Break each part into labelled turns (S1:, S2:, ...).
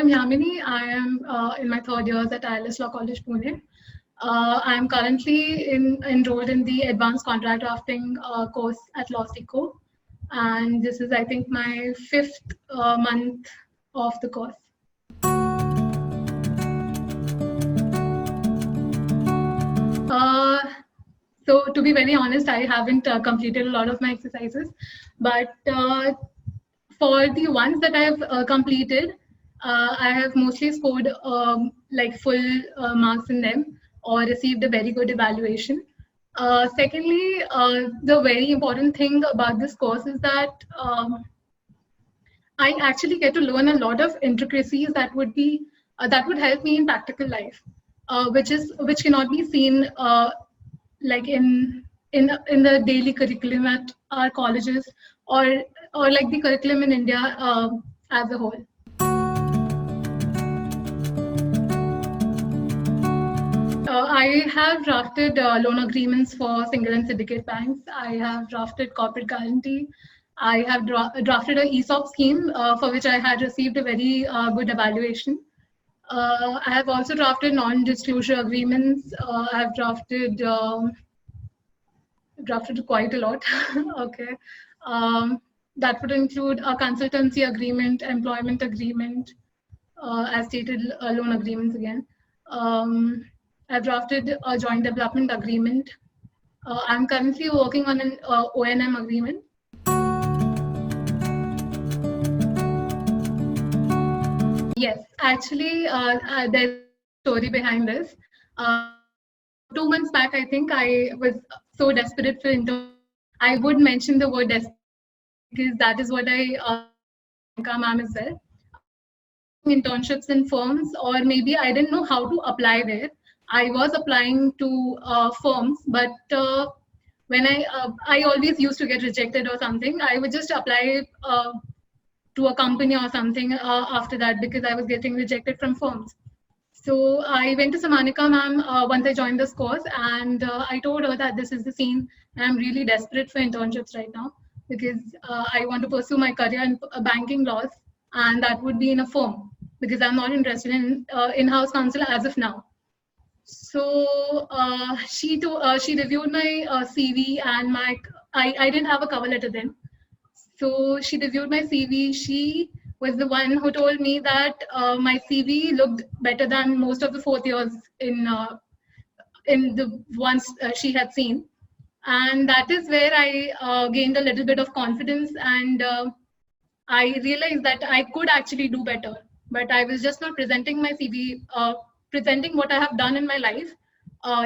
S1: I'm Yamini. I am in my third year at ILS Law College, Pune. I am currently enrolled in the Advanced Contract Drafting course at LawSeco, and this is, I think, my fifth month of the course. So to be very honest, I haven't completed a lot of my exercises, but for the ones that I've completed, I have mostly scored like full marks in them or received a very good evaluation. Secondly, the very important thing about this course is that I actually get to learn a lot of intricacies that would help me in practical life, which cannot be seen like in the daily curriculum at our colleges or like the curriculum in India as a whole. I have drafted loan agreements for single and syndicate banks. I have drafted corporate guarantee. I have drafted an ESOP scheme for which I had received a very good evaluation. I have also drafted non-disclosure agreements. I have drafted quite a lot. Okay. That would include a consultancy agreement, employment agreement, as stated, loan agreements again. I've drafted a joint development agreement. I'm currently working on an O&M agreement. Yes, actually, there's a story behind this. 2 months back, I think I was so desperate for internship. I would mention the word desperate because that is what I ma'am as well. Internships in firms, or maybe I didn't know how to apply there. I was applying to firms, but when I always used to get rejected or something. I would just apply to a company or something after that because I was getting rejected from firms. So I went to Samanika ma'am once I joined this course, and I told her that this is the scene and I'm really desperate for internships right now because I want to pursue my career in banking laws, and that would be in a firm because I'm not interested in in-house counsel as of now. So she reviewed my CV and I didn't have a cover letter then. So she reviewed my CV. She was the one who told me that my CV looked better than most of the fourth years in the ones she had seen, and that is where I gained a little bit of confidence, and I realized that I could actually do better, but I was just not presenting my CV, presenting what I have done in my life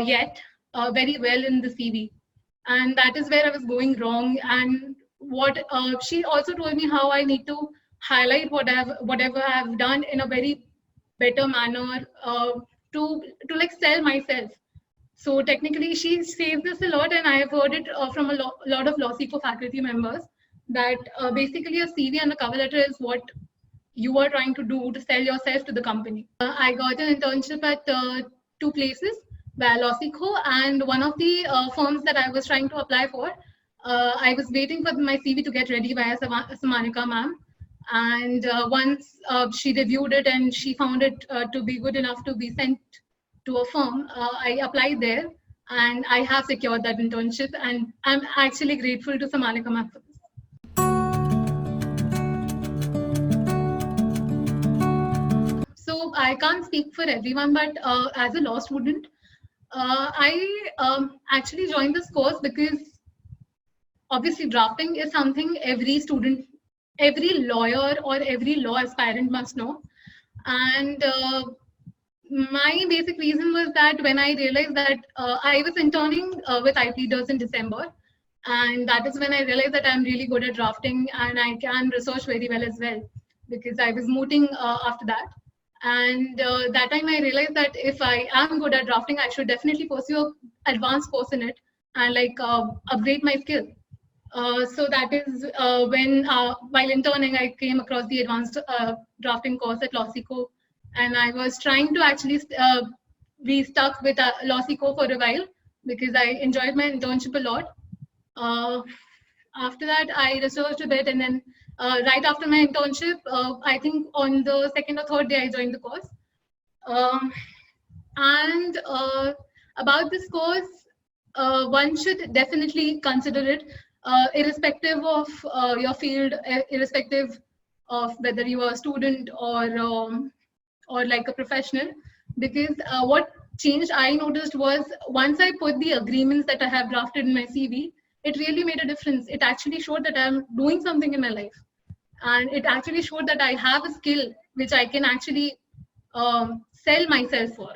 S1: yet very well in the CV, and that is where I was going wrong. And what she also told me how I need to highlight whatever I have done in a very better manner to like sell myself. So technically, she says this a lot, and I have heard it from a lot of LawSeco faculty members that basically a CV and a cover letter is what you are trying to do to sell yourself to the company. I got an internship at two places, via LawSeco, and one of the firms that I was trying to apply for, I was waiting for my CV to get ready via Samanika ma'am. And once she reviewed it and she found it to be good enough to be sent to a firm, I applied there and I have secured that internship. And I'm actually grateful to Samanika ma'am for this. So I can't speak for everyone, but as a law student, I actually joined this course because obviously drafting is something every student, every lawyer or every law aspirant must know. And my basic reason was that when I realized that I was interning with IPleaders in December, and that is when I realized that I'm really good at drafting and I can research very well as well because I was mooting after that. And that time I realized that if I am good at drafting, I should definitely pursue an advanced course in it and like upgrade my skill. So that is when, while interning, I came across the advanced drafting course at LawSeco, and I was trying to actually be stuck with LawSeco for a while because I enjoyed my internship a lot. After that, I researched a bit, and then Right after my internship, I think on the second or third day, I joined the course. Um, and about this course, one should definitely consider it, irrespective of your field, irrespective of whether you are a student or like a professional. Because what changed I noticed was once I put the agreements that I have drafted in my CV, it really made a difference. It actually showed that I'm doing something in my life, and it actually showed that I have a skill which I can actually sell myself for.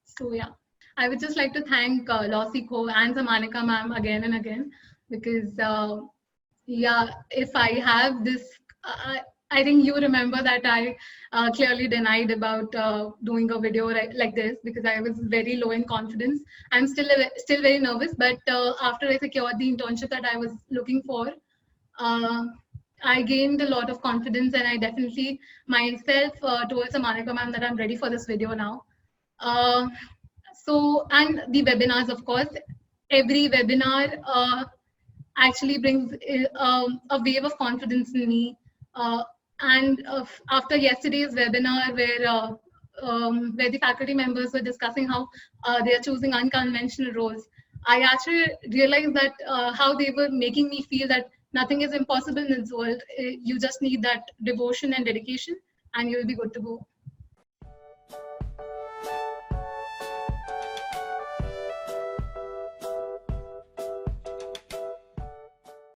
S1: So yeah, I would just like to thank Losiko and Samanika ma'am again and again, because yeah, if I have this, I think you remember that I clearly denied about doing a video like this because I was very low in confidence. I'm still very nervous, but after I secured the internship that I was looking for, uh, I gained a lot of confidence, and I definitely myself told Samanika ma'am that I'm ready for this video now. Uh, and the webinars, of course, every webinar actually brings a wave of confidence in me. And after yesterday's webinar, where the faculty members were discussing how they are choosing unconventional roles, I actually realized that how they were making me feel that nothing is impossible in this world. You just need that devotion and dedication, and you'll be good to go.